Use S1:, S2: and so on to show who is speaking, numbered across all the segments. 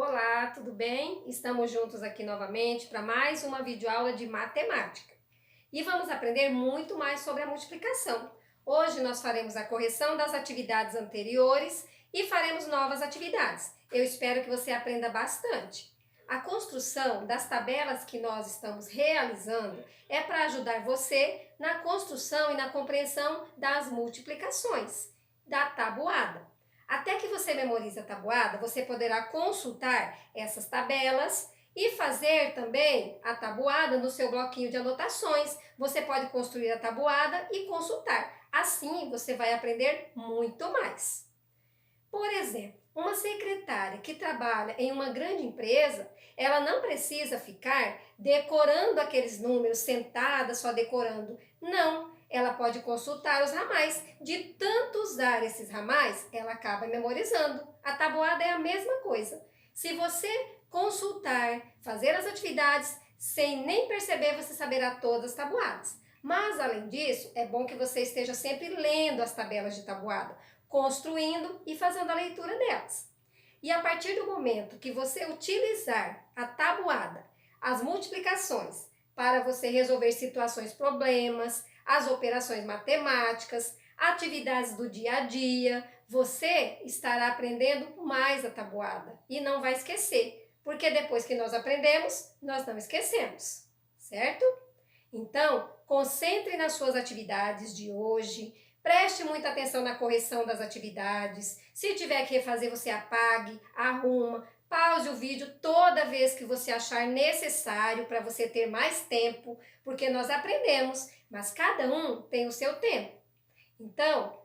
S1: Olá, tudo bem? Estamos juntos aqui novamente para mais uma videoaula de matemática. E vamos aprender muito mais sobre a multiplicação. Hoje nós faremos a correção das atividades anteriores e faremos novas atividades. Eu espero que você aprenda bastante. A construção das tabelas que nós estamos realizando é para ajudar você na construção e na compreensão das multiplicações, da tabuada. Até que você memorize a tabuada, você poderá consultar essas tabelas e fazer também a tabuada no seu bloquinho de anotações. Você pode construir a tabuada e consultar. Assim, você vai aprender muito mais. Por exemplo, uma secretária que trabalha em uma grande empresa, ela não precisa ficar decorando aqueles números, sentada só decorando. Não, ela pode consultar os ramais. De tanto usar esses ramais, ela acaba memorizando. A tabuada é a mesma coisa. Se você consultar, fazer as atividades, sem nem perceber, você saberá todas as tabuadas. Mas, além disso, é bom que você esteja sempre lendo as tabelas de tabuada, construindo e fazendo a leitura delas. E a partir do momento que você utilizar a tabuada, as multiplicações, para você resolver situações, problemas, as operações matemáticas, atividades do dia a dia, você estará aprendendo mais a tabuada e não vai esquecer, porque depois que nós aprendemos, nós não esquecemos, certo? Então, concentre nas suas atividades de hoje, preste muita atenção na correção das atividades. Se tiver que refazer, você apague, arruma, pause o vídeo toda vez que você achar necessário para você ter mais tempo, porque nós aprendemos, mas cada um tem o seu tempo. Então,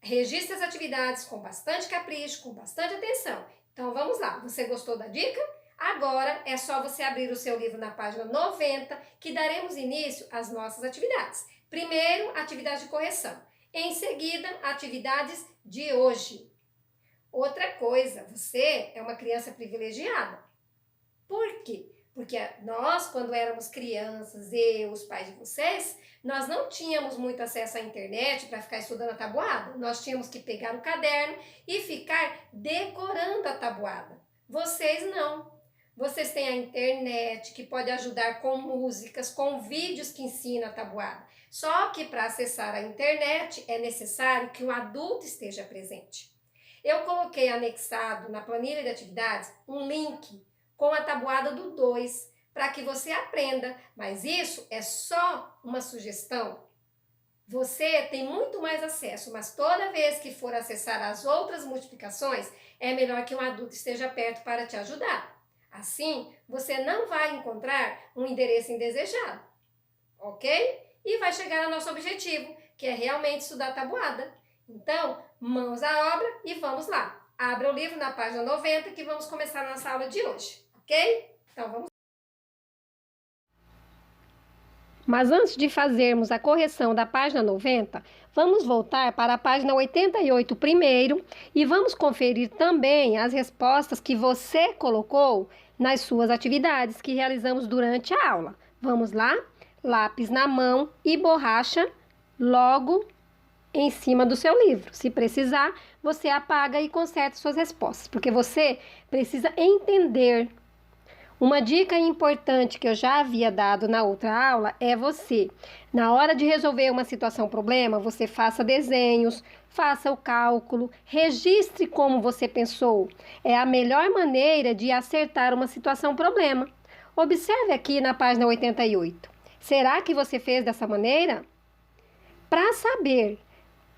S1: registre as atividades com bastante capricho, com bastante atenção. Então, vamos lá. Você gostou da dica? Agora é só você abrir o seu livro na página 90, que daremos início às nossas atividades. Primeiro, atividade de correção. Em seguida, atividades de hoje. Outra coisa, você é uma criança privilegiada. Por quê? Porque nós, quando éramos crianças, eu, os pais de vocês, nós não tínhamos muito acesso à internet para ficar estudando a tabuada. Nós tínhamos que pegar o caderno e ficar decorando a tabuada. Vocês não. Vocês têm a internet, que pode ajudar com músicas, com vídeos que ensinam a tabuada. Só que para acessar a internet é necessário que um adulto esteja presente. Eu coloquei anexado na planilha de atividades um link com a tabuada do 2, para que você aprenda, mas isso é só uma sugestão. Você tem muito mais acesso, mas toda vez que for acessar as outras multiplicações, é melhor que um adulto esteja perto para te ajudar. Assim, você não vai encontrar um endereço indesejado, ok? E vai chegar ao nosso objetivo, que é realmente estudar a tabuada. Então, mãos à obra e vamos lá. Abra o livro na página 90 que vamos começar a nossa aula de hoje, ok? Então, vamos. Mas antes de fazermos a correção da página 90, vamos voltar para a página 88 primeiro e vamos conferir também as respostas que você colocou nas suas atividades que realizamos durante a aula. Vamos lá? Lápis na mão e borracha logo em cima do seu livro. Se precisar, você apaga e conserta suas respostas, porque você precisa entender. Uma dica importante que eu já havia dado na outra aula é você, na hora de resolver uma situação, problema, você faça desenhos, faça o cálculo, registre como você pensou. É a melhor maneira de acertar uma situação, problema. Observe aqui na página 88. Será que você fez dessa maneira? Para saber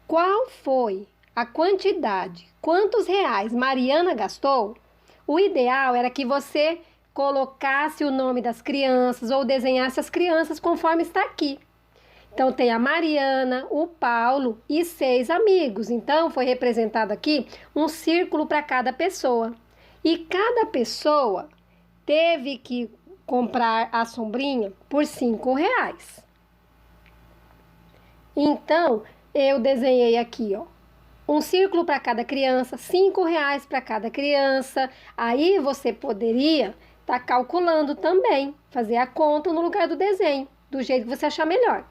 S1: qual foi a quantidade, quantos reais Mariana gastou, o ideal era que você colocasse o nome das crianças ou desenhasse as crianças conforme está aqui. Então, tem a Mariana, o Paulo e 6 amigos. Então, foi representado aqui um círculo para cada pessoa. E cada pessoa teve que comprar a sombrinha por R$5. Então, eu desenhei aqui, ó, um círculo para cada criança, R$5 para cada criança. Aí, você poderia tá calculando também, fazer a conta no lugar do desenho, do jeito que você achar melhor.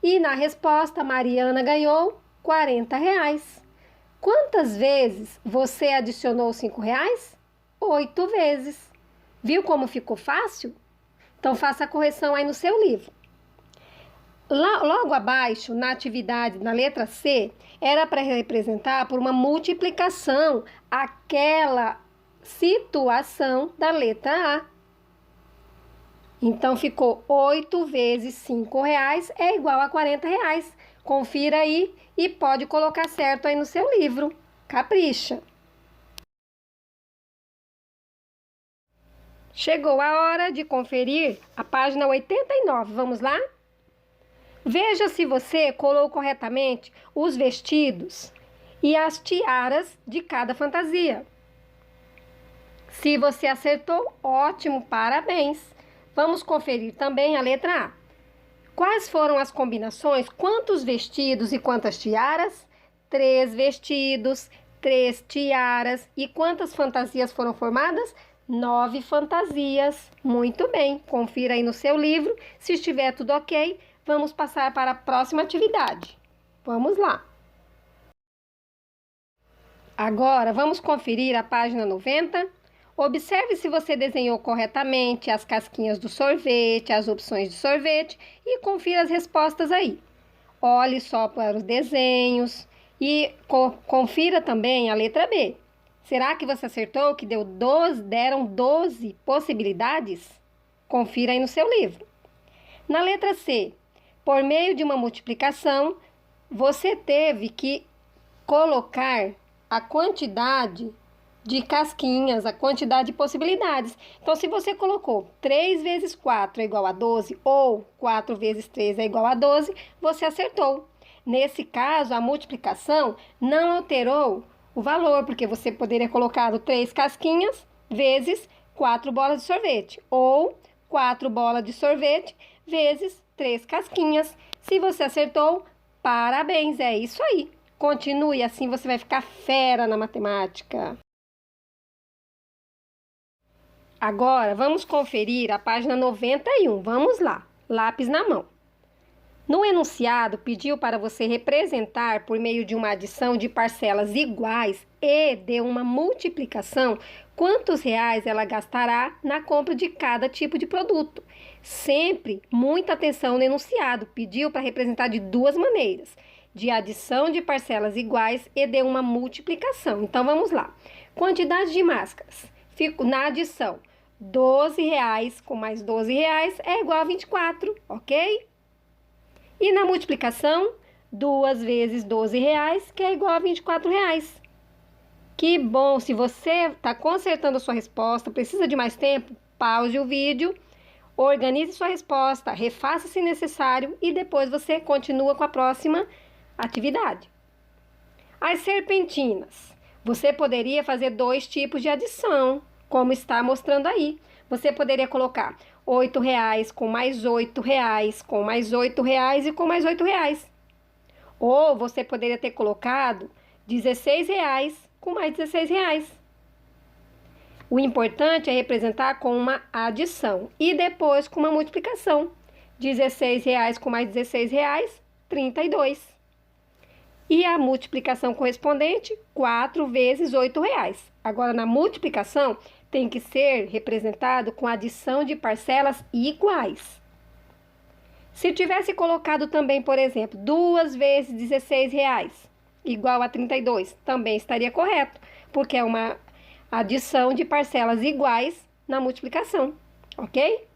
S1: E na resposta, a Mariana ganhou R$40. Quantas vezes você adicionou R$5? 8 vezes. Viu como ficou fácil? Então, faça a correção aí no seu livro. Logo abaixo, na atividade, na letra C, era para representar por uma multiplicação aquela situação da letra A. Então, ficou 8 vezes 5 reais é igual a 40 reais. Confira aí e pode colocar certo aí no seu livro. Capricha! Chegou a hora de conferir a página 89. Vamos lá? Veja se você colocou corretamente os vestidos e as tiaras de cada fantasia. Se você acertou, ótimo, parabéns! Vamos conferir também a letra A. Quais foram as combinações? Quantos vestidos e quantas tiaras? 3 vestidos, 3 tiaras. E quantas fantasias foram formadas? 9 fantasias. Muito bem, confira aí no seu livro. Se estiver tudo ok, vamos passar para a próxima atividade. Vamos lá. Agora, vamos conferir a página 90. Observe se você desenhou corretamente as casquinhas do sorvete, as opções de sorvete e confira as respostas aí. Olhe só para os desenhos e confira também a letra B. Será que você acertou que deram 12 possibilidades? Confira aí no seu livro. Na letra C, por meio de uma multiplicação, você teve que colocar a quantidade de casquinhas, a quantidade de possibilidades. Então, se você colocou 3 vezes 4 é igual a 12 ou 4 vezes 3 é igual a 12, você acertou. Nesse caso, a multiplicação não alterou o valor, porque você poderia colocar 3 casquinhas vezes 4 bolas de sorvete, ou 4 bolas de sorvete vezes 3 casquinhas. Se você acertou, parabéns, é isso aí. Continue, assim você vai ficar fera na matemática. Agora, vamos conferir a página 91. Vamos lá, lápis na mão. No enunciado, pediu para você representar, por meio de uma adição de parcelas iguais e de uma multiplicação, quantos reais ela gastará na compra de cada tipo de produto. Sempre muita atenção no enunciado. Pediu para representar de duas maneiras: de adição de parcelas iguais e de uma multiplicação. Então, vamos lá. Quantidade de máscaras. Fico na adição. 12 reais com mais 12 reais é igual a 24, ok? E na multiplicação, 2 vezes 12 reais, que é igual a 24 reais. Que bom! Se você está consertando a sua resposta, precisa de mais tempo, pause o vídeo, organize sua resposta, refaça se necessário e depois você continua com a próxima atividade. As serpentinas. Você poderia fazer 2 tipos de adição, como está mostrando aí. Você poderia colocar 8 reais com mais 8 reais, com mais 8 reais e com mais 8 reais. Ou você poderia ter colocado 16 reais com mais 16 reais. O importante é representar com uma adição e depois com uma multiplicação. 16 reais com mais 16 reais, 32. E a multiplicação correspondente, 4 vezes 8 reais. Agora, na multiplicação, tem que ser representado com adição de parcelas iguais. Se tivesse colocado também, por exemplo, 2 vezes 16 reais, igual a 32, também estaria correto, porque é uma adição de parcelas iguais na multiplicação, ok?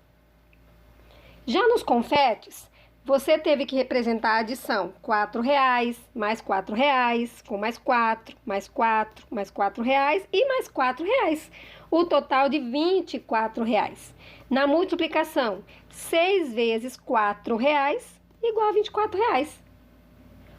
S1: Já nos confetes, você teve que representar a adição 4 reais, mais 4 reais, com mais 4, mais 4, mais 4 reais e mais 4 reais. O total de 24 reais. Na multiplicação, 6 vezes 4 reais igual a 24 reais.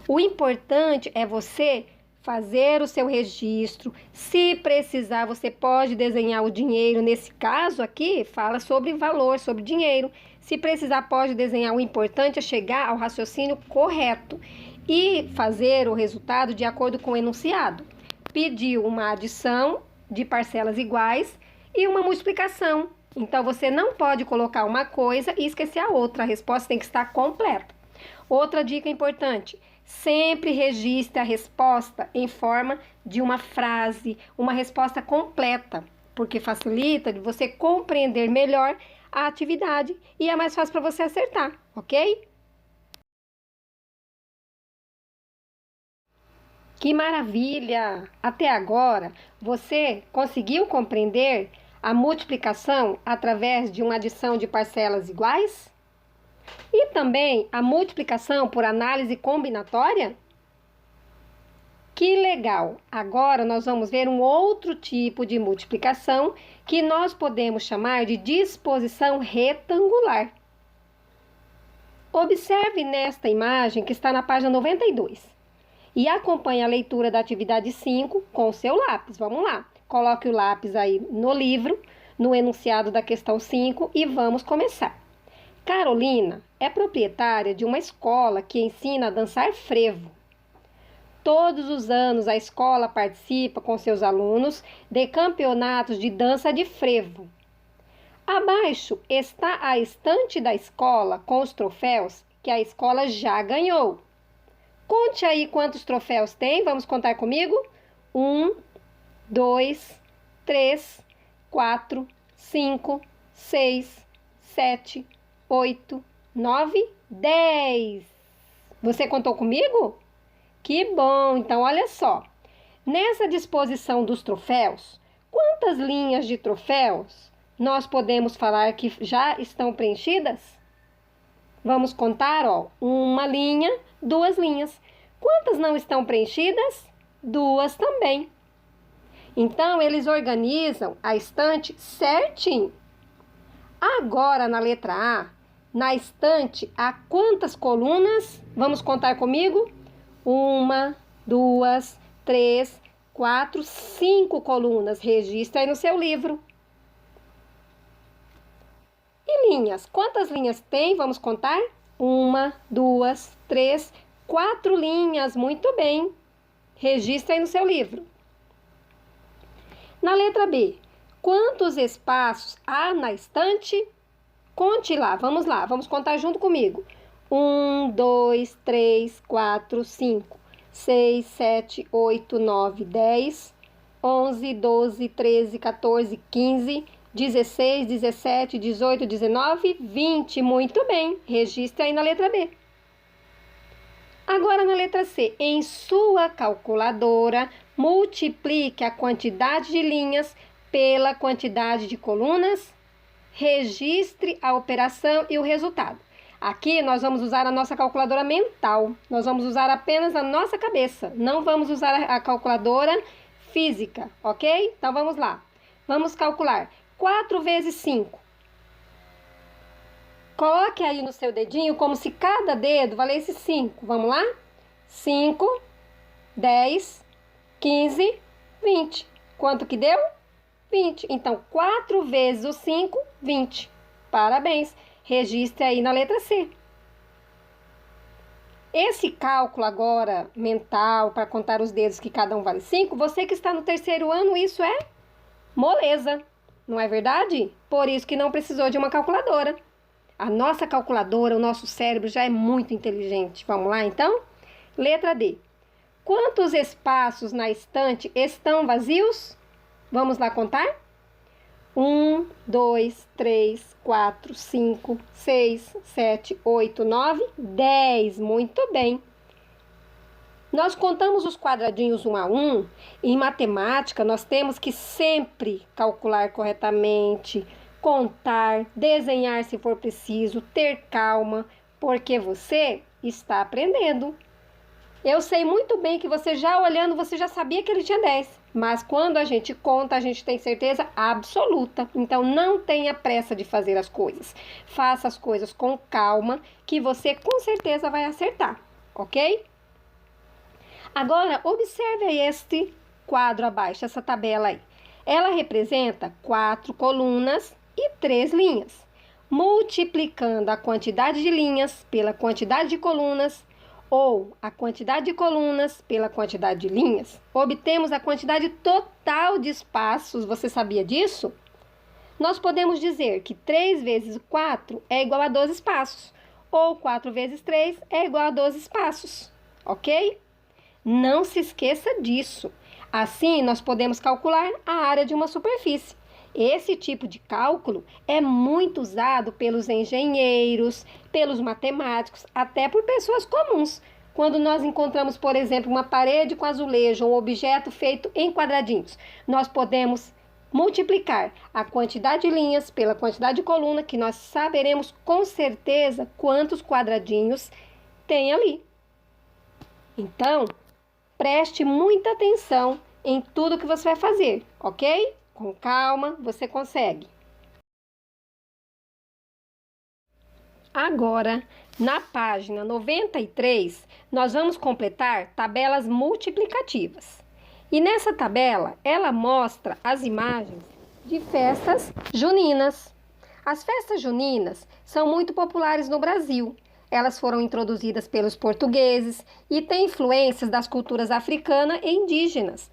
S1: O importante é você fazer o seu registro. Se precisar, você pode desenhar o dinheiro. Nesse caso aqui, fala sobre valor, sobre dinheiro. Se precisar, pode desenhar. O importante é chegar ao raciocínio correto e fazer o resultado de acordo com o enunciado. Pediu uma adição de parcelas iguais e uma multiplicação. Então, você não pode colocar uma coisa e esquecer a outra. A resposta tem que estar completa. Outra dica importante: sempre registre a resposta em forma de uma frase, uma resposta completa. porque facilita de você compreender melhor a atividade e é mais fácil para você acertar, ok? Que maravilha! Até agora, você conseguiu compreender a multiplicação através de uma adição de parcelas iguais? E também a multiplicação por análise combinatória? Que legal! Agora nós vamos ver um outro tipo de multiplicação que nós podemos chamar de disposição retangular. Observe nesta imagem que está na página 92 e acompanhe a leitura da atividade 5 com o seu lápis. Vamos lá! Coloque o lápis aí no livro, no enunciado da questão 5 e vamos começar. Carolina é proprietária de uma escola que ensina a dançar frevo. Todos os anos a escola participa com seus alunos de campeonatos de dança de frevo. Abaixo está a estante da escola com os troféus que a escola já ganhou. Conte aí quantos troféus tem, vamos contar comigo? 1, 2, 3, 4, 5, 6, 7, 8, 9, 10. Você contou comigo? Que bom! Então, olha só. Nessa disposição dos troféus, quantas linhas de troféus nós podemos falar que já estão preenchidas? Vamos contar, ó. 1 linha, 2 linhas. Quantas não estão preenchidas? 2 também. Então, eles organizam a estante certinho. Agora, na letra A, na estante, há quantas colunas? Vamos contar comigo? 1, 2, 3, 4, 5 colunas. Registra aí no seu livro. E linhas? Quantas linhas tem? Vamos contar? 1, 2, 3, 4 linhas. Muito bem. Registra aí no seu livro. Na letra B, quantos espaços há na estante? Conte lá, vamos contar junto comigo. 1, 2, 3, 4, 5, 6, 7, 8, 9, 10, 11, 12, 13, 14, 15, 16, 17, 18, 19, 20. Muito bem, registre aí na letra B. Agora na letra C, em sua calculadora, multiplique a quantidade de linhas pela quantidade de colunas, registre a operação e o resultado. Aqui nós vamos usar a nossa calculadora mental, nós vamos usar apenas a nossa cabeça, não vamos usar a calculadora física, ok? Então vamos lá, vamos calcular 4 vezes 5. Coloque aí no seu dedinho como se cada dedo valesse 5, vamos lá? 5, 10, 15, 20. Quanto que deu? 20. Então, 4 vezes o 5, 20. Parabéns. Registre aí na letra C. Esse cálculo agora mental para contar os dedos que cada um vale 5, você que está no 3º ano, isso é moleza. Não é verdade? Por isso que não precisou de uma calculadora. A nossa calculadora, o nosso cérebro já é muito inteligente. Vamos lá, então? Letra D. Quantos espaços na estante estão vazios? Vamos lá contar? 1, 2, 3, 4, 5, 6, 7, 8, 9, 10. Muito bem. Nós contamos os quadradinhos 1 a 1. Em matemática, nós temos que sempre calcular corretamente, contar, desenhar se for preciso, ter calma, porque você está aprendendo. Eu sei muito bem que você já olhando, você já sabia que ele tinha 10. Mas quando a gente conta, a gente tem certeza absoluta. Então, não tenha pressa de fazer as coisas. Faça as coisas com calma, que você com certeza vai acertar, ok? Agora, observe este quadro abaixo, essa tabela aí. Ela representa 4 colunas e 3 linhas. Multiplicando a quantidade de linhas pela quantidade de colunas, ou a quantidade de colunas pela quantidade de linhas, obtemos a quantidade total de espaços. Você sabia disso? Nós podemos dizer que 3 vezes 4 é igual a 12 espaços, ou 4 vezes 3 é igual a 12 espaços, ok? Não se esqueça disso. Assim, nós podemos calcular a área de uma superfície. Esse tipo de cálculo é muito usado pelos engenheiros, pelos matemáticos, até por pessoas comuns. Quando nós encontramos, por exemplo, uma parede com azulejo, um objeto feito em quadradinhos, nós podemos multiplicar a quantidade de linhas pela quantidade de coluna, que nós saberemos com certeza quantos quadradinhos tem ali. Então, preste muita atenção em tudo que você vai fazer, ok? Com calma, você consegue. Agora, na página 93, nós vamos completar tabelas multiplicativas. E nessa tabela, ela mostra as imagens de festas juninas. As festas juninas são muito populares no Brasil. Elas foram introduzidas pelos portugueses e têm influências das culturas africana e indígenas.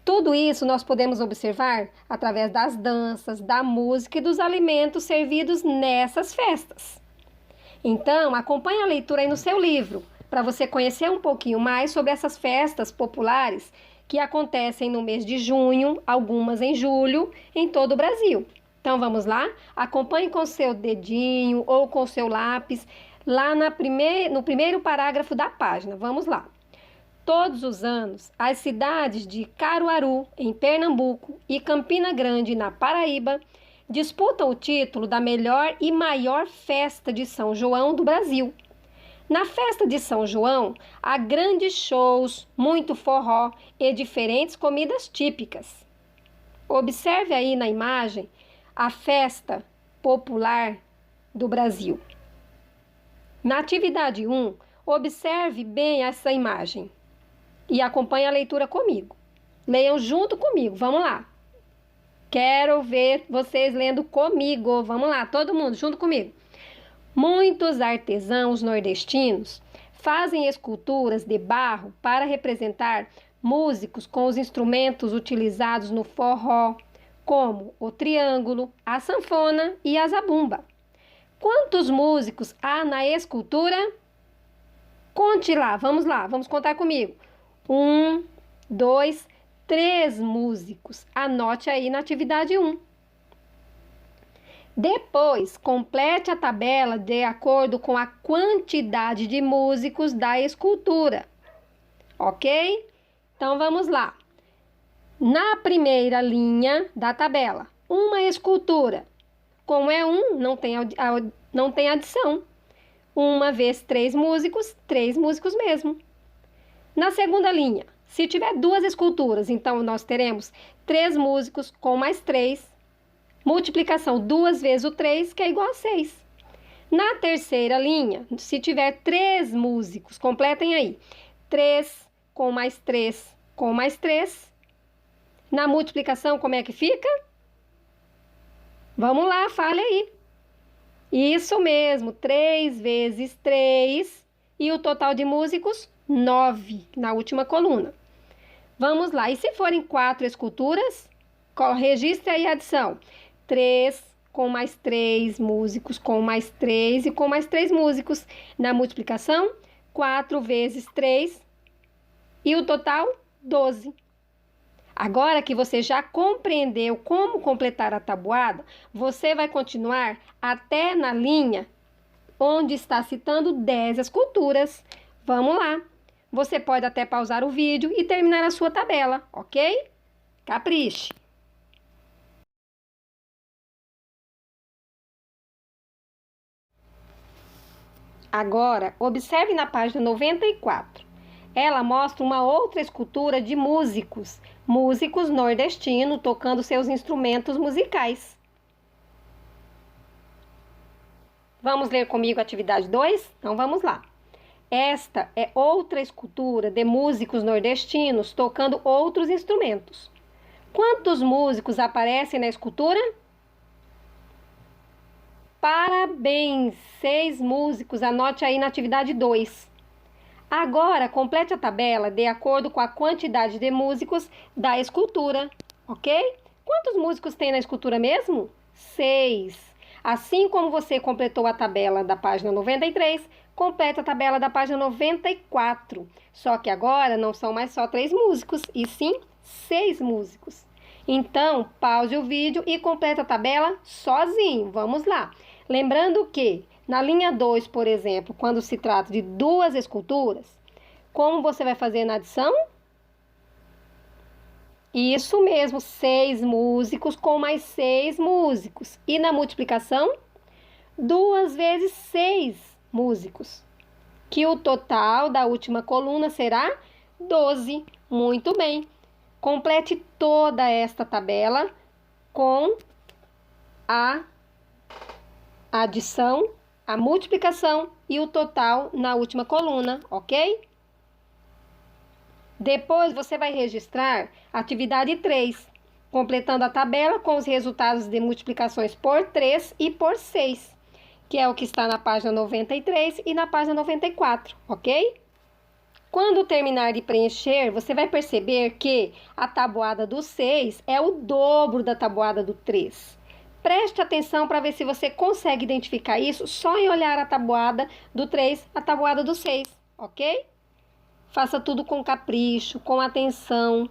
S1: Tudo isso nós podemos observar através das danças, da música e dos alimentos servidos nessas festas. Então, acompanhe a leitura aí no seu livro, para você conhecer um pouquinho mais sobre essas festas populares que acontecem no mês de junho, algumas em julho, em todo o Brasil. Então, vamos lá? Acompanhe com o seu dedinho ou com o seu lápis, lá no primeiro parágrafo da página. Vamos lá. Todos os anos, as cidades de Caruaru, em Pernambuco, e Campina Grande, na Paraíba, disputam o título da melhor e maior festa de São João do Brasil. Na festa de São João, há grandes shows, muito forró e diferentes comidas típicas. Observe aí na imagem a festa popular do Brasil. Na atividade 1, observe bem essa imagem e acompanhe a leitura comigo. Leiam junto comigo, vamos lá. Quero ver vocês lendo comigo. Vamos lá, todo mundo junto comigo. Muitos artesãos nordestinos fazem esculturas de barro para representar músicos com os instrumentos utilizados no forró, como o triângulo, a sanfona e a zabumba. Quantos músicos há na escultura? Conte lá, vamos contar comigo. 1, 2, 3 músicos. Anote aí na atividade 1. Depois, complete a tabela de acordo com a quantidade de músicos da escultura. Ok? Então, vamos lá. Na primeira linha da tabela, uma escultura. Como é 1, não tem adição. 1 vezes 3 músicos mesmo. Na segunda linha, se tiver 2 esculturas, então nós teremos 3 músicos com mais 3. Multiplicação 2 vezes o 3, que é igual a 6. Na terceira linha, se tiver 3 músicos, completem aí. 3 com mais 3 com mais 3. Na multiplicação, como é que fica? Vamos lá, fale aí. Isso mesmo, 3 vezes 3. E o total de músicos? 9, na última coluna. Vamos lá, e se forem 4 esculturas, registre aí a adição. 3 com mais 3 músicos, com mais 3 e com mais 3 músicos. Na multiplicação, 4 vezes 3 e o total, 12. Agora que você já compreendeu como completar a tabuada, você vai continuar até na linha onde está citando 10 esculturas. Vamos lá! Você pode até pausar o vídeo e terminar a sua tabela, ok? Capriche! Agora, observe na página 94. Ela mostra uma outra escultura de músicos nordestinos tocando seus instrumentos musicais. Vamos ler comigo a atividade 2? Então, vamos lá. Esta é outra escultura de músicos nordestinos tocando outros instrumentos. Quantos músicos aparecem na escultura? Parabéns! 6 músicos. Anote aí na atividade 2. Agora, complete a tabela de acordo com a quantidade de músicos da escultura, ok? Quantos músicos tem na escultura mesmo? 6. Assim como você completou a tabela da página 93, completa a tabela da página 94. Só que agora não são mais só 3 músicos, e sim 6 músicos. Então, pause o vídeo e complete a tabela sozinho. Vamos lá. Lembrando que na linha 2, por exemplo, quando se trata de duas esculturas, como você vai fazer na adição? Isso mesmo, 6 músicos com mais 6 músicos. E na multiplicação? 2 vezes 6 músicos. Que o total da última coluna será 12. Muito bem. Complete toda esta tabela com a adição, a multiplicação e o total na última coluna, ok? Depois você vai registrar a atividade 3, completando a tabela com os resultados de multiplicações por 3 e por 6, que é o que está na página 93 e na página 94, ok? Quando terminar de preencher, você vai perceber que a tabuada do 6 é o dobro da tabuada do 3. Preste atenção para ver se você consegue identificar isso só em olhar a tabuada do 3, a tabuada do 6, ok? Faça tudo com capricho, com atenção.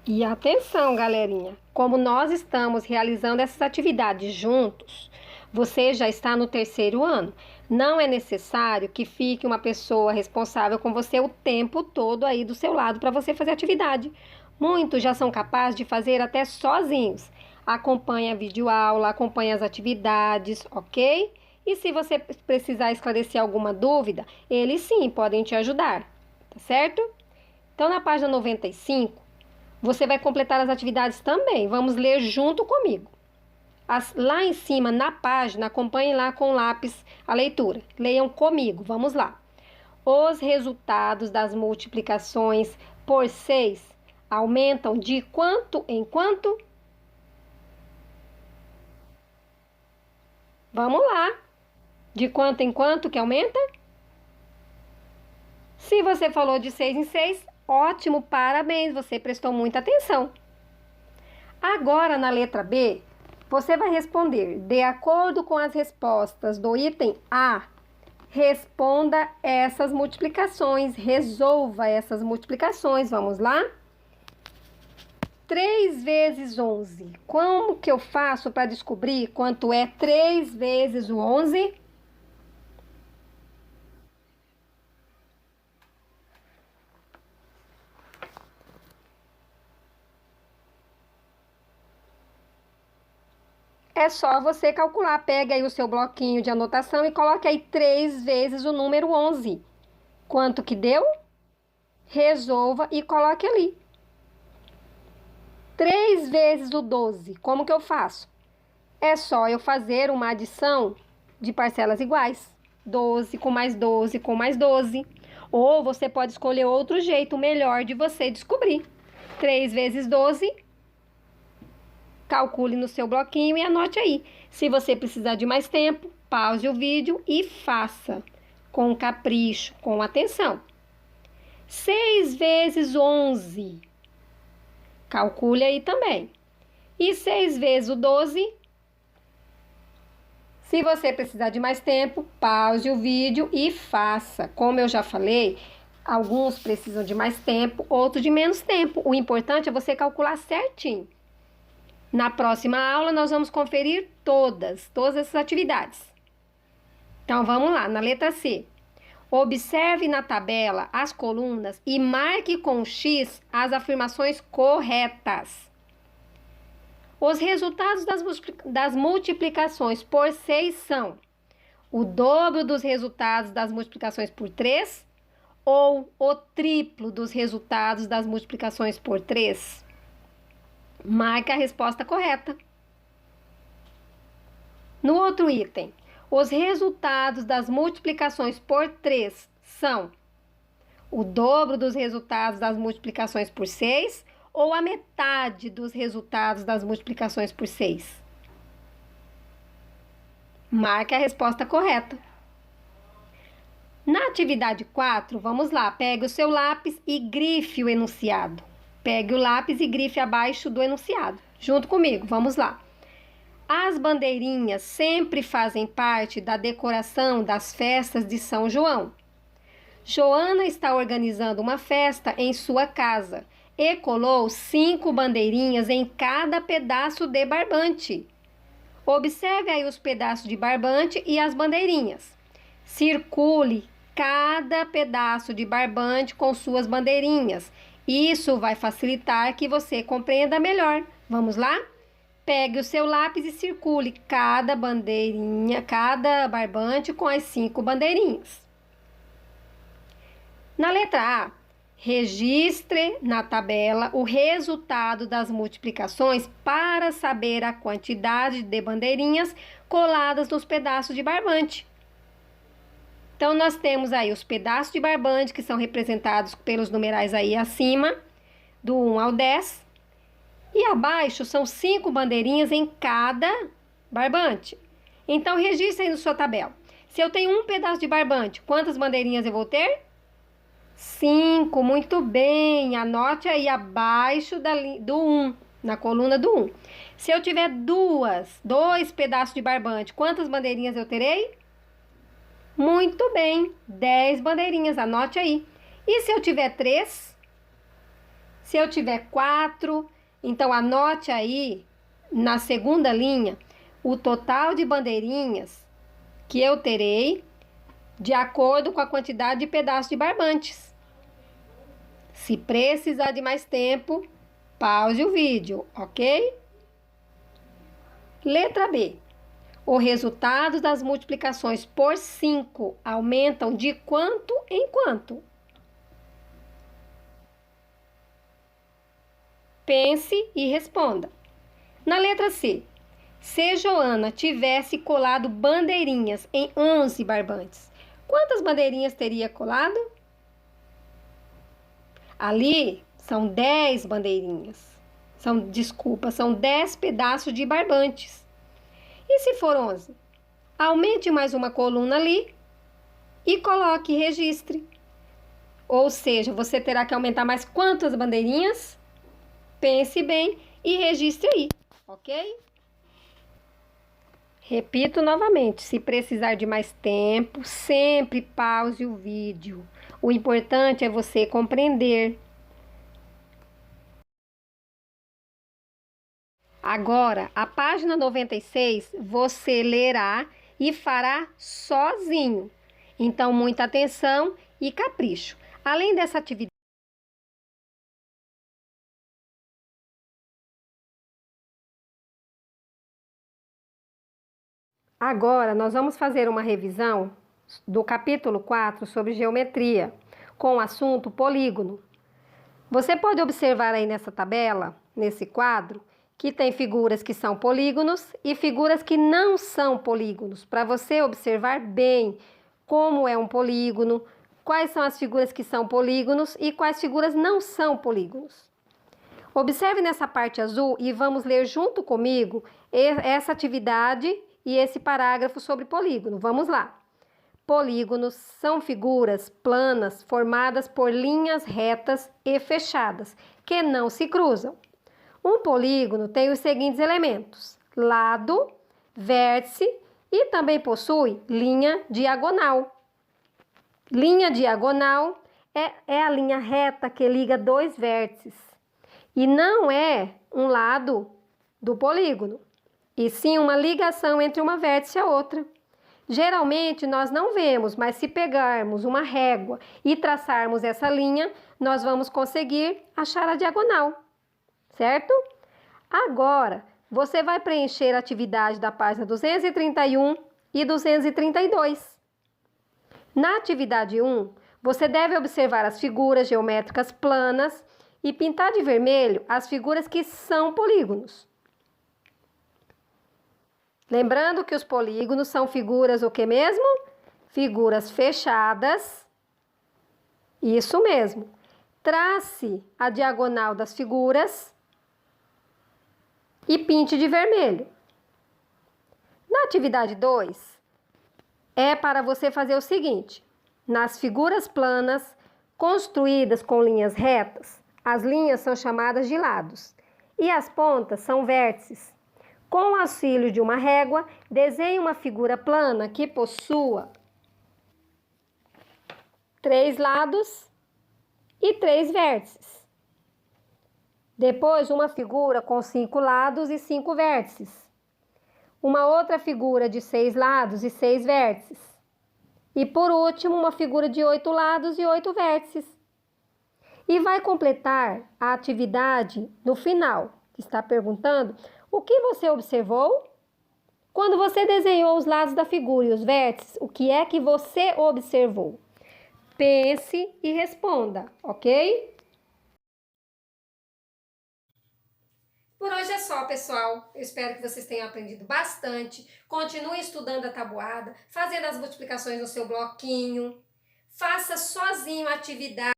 S1: E atenção, galerinha, como nós estamos realizando essas atividades juntos, você já está no 3º ano. Não é necessário que fique uma pessoa responsável com você o tempo todo aí do seu lado para você fazer atividade. Muitos já são capazes de fazer até sozinhos. Acompanhe a videoaula, acompanhe as atividades, ok? E se você precisar esclarecer alguma dúvida, eles sim podem te ajudar, tá certo? Então, na página 95, você vai completar as atividades também. Vamos ler junto comigo. Lá em cima, na página, acompanhem lá com o lápis a leitura. Leiam comigo, vamos lá. Os resultados das multiplicações por 6 aumentam de quanto em quanto? Vamos lá. De quanto em quanto que aumenta? Se você falou de 6 em 6, ótimo, parabéns, você prestou muita atenção. Agora, na letra B, você vai responder, de acordo com as respostas do item A, responda essas multiplicações, resolva essas multiplicações. Vamos lá? 3 vezes 11. Como que eu faço para descobrir quanto é 3 vezes o 11? É só você calcular. Pega aí o seu bloquinho de anotação e coloque aí 3 vezes o número 11. Quanto que deu? Resolva e coloque ali. 3 vezes o 12. Como que eu faço? É só eu fazer uma adição de parcelas iguais. 12 com mais 12 com mais 12. Ou você pode escolher outro jeito melhor de você descobrir. 3 vezes 12. Calcule no seu bloquinho e anote aí. Se você precisar de mais tempo, pause o vídeo e faça com capricho, com atenção. 6 vezes 11. Calcule aí também. E 6 vezes o 12. Se você precisar de mais tempo, pause o vídeo e faça. Como eu já falei, alguns precisam de mais tempo, outros de menos tempo. O importante é você calcular certinho. Na próxima aula, nós vamos conferir todas essas atividades. Então, vamos lá, na letra C. Observe na tabela as colunas e marque com X as afirmações corretas. Os resultados das multiplicações por 6 são o dobro dos resultados das multiplicações por 3 ou o triplo dos resultados das multiplicações por 3? Marque a resposta correta. No outro item, os resultados das multiplicações por 3 são o dobro dos resultados das multiplicações por 6 ou a metade dos resultados das multiplicações por 6? Marque a resposta correta. Na atividade 4, vamos lá, pegue o seu lápis e grife o enunciado. Pegue o lápis e grife abaixo do enunciado. Junto comigo, vamos lá. As bandeirinhas sempre fazem parte da decoração das festas de São João. Joana está organizando uma festa em sua casa e colou 5 bandeirinhas em cada pedaço de barbante. Observe aí os pedaços de barbante e as bandeirinhas. Circule cada pedaço de barbante com suas bandeirinhas. Isso vai facilitar que você compreenda melhor. Vamos lá? Pegue o seu lápis e circule cada bandeirinha, cada barbante com as 5 bandeirinhas. Na letra A, registre na tabela o resultado das multiplicações para saber a quantidade de bandeirinhas coladas nos pedaços de barbante. Então, nós temos aí os pedaços de barbante que são representados pelos numerais aí acima, do 1 ao 10. E abaixo são 5 bandeirinhas em cada barbante. Então, registre aí na sua tabela. Se eu tenho um pedaço de barbante, quantas bandeirinhas eu vou ter? 5, muito bem. Anote aí abaixo do 1, na coluna do 1. Se eu tiver dois pedaços de barbante, quantas bandeirinhas eu terei? Muito bem, 10 bandeirinhas, anote aí. E se eu tiver 3? Se eu tiver 4, então anote aí na segunda linha o total de bandeirinhas que eu terei de acordo com a quantidade de pedaços de barbantes. Se precisar de mais tempo, pause o vídeo, ok? Letra B. O resultado das multiplicações por 5 aumentam de quanto em quanto? Pense e responda. Na letra C. Se Joana tivesse colado bandeirinhas em 11 barbantes, quantas bandeirinhas teria colado? Ali são 10 bandeirinhas. São 10 pedaços de barbantes. E se for 11? Aumente mais uma coluna ali e coloque registre. Ou seja, você terá que aumentar mais quantas bandeirinhas? Pense bem e registre aí, ok? Repito novamente, se precisar de mais tempo, sempre pause o vídeo. O importante é você compreender. Agora, a página 96, você lerá e fará sozinho. Então, muita atenção e capricho. Além dessa atividade, agora nós vamos fazer uma revisão do capítulo 4 sobre geometria, com o assunto polígono. Você pode observar aí nessa tabela, nesse quadro, que tem figuras que são polígonos e figuras que não são polígonos, para você observar bem como é um polígono, quais são as figuras que são polígonos e quais figuras não são polígonos. Observe nessa parte azul e vamos ler junto comigo essa atividade e esse parágrafo sobre polígono. Vamos lá. Polígonos são figuras planas formadas por linhas retas e fechadas, que não se cruzam. Um polígono tem os seguintes elementos: lado, vértice e também possui linha diagonal. Linha diagonal é a linha reta que liga dois vértices e não é um lado do polígono, e sim uma ligação entre uma vértice e a outra. Geralmente nós não vemos, mas se pegarmos uma régua e traçarmos essa linha, nós vamos conseguir achar a diagonal, certo? Agora, você vai preencher a atividade da página 231 e 232. Na atividade 1, você deve observar as figuras geométricas planas e pintar de vermelho as figuras que são polígonos. Lembrando que os polígonos são figuras o que mesmo? Figuras fechadas. Isso mesmo. Trace a diagonal das figuras e pinte de vermelho. Na atividade 2, é para você fazer o seguinte: nas figuras planas construídas com linhas retas, as linhas são chamadas de lados e as pontas são vértices. Com o auxílio de uma régua, desenhe uma figura plana que possua 3 lados e 3 vértices. Depois, uma figura com 5 lados e 5 vértices. Uma outra figura de 6 lados e 6 vértices. E por último, uma figura de 8 lados e 8 vértices. E vai completar a atividade no final, que está perguntando o que você observou quando você desenhou os lados da figura e os vértices. O que é que você observou? Pense e responda, ok? Por hoje é só, pessoal. Eu espero que vocês tenham aprendido bastante. Continue estudando a tabuada, fazendo as multiplicações no seu bloquinho. Faça sozinho a atividade.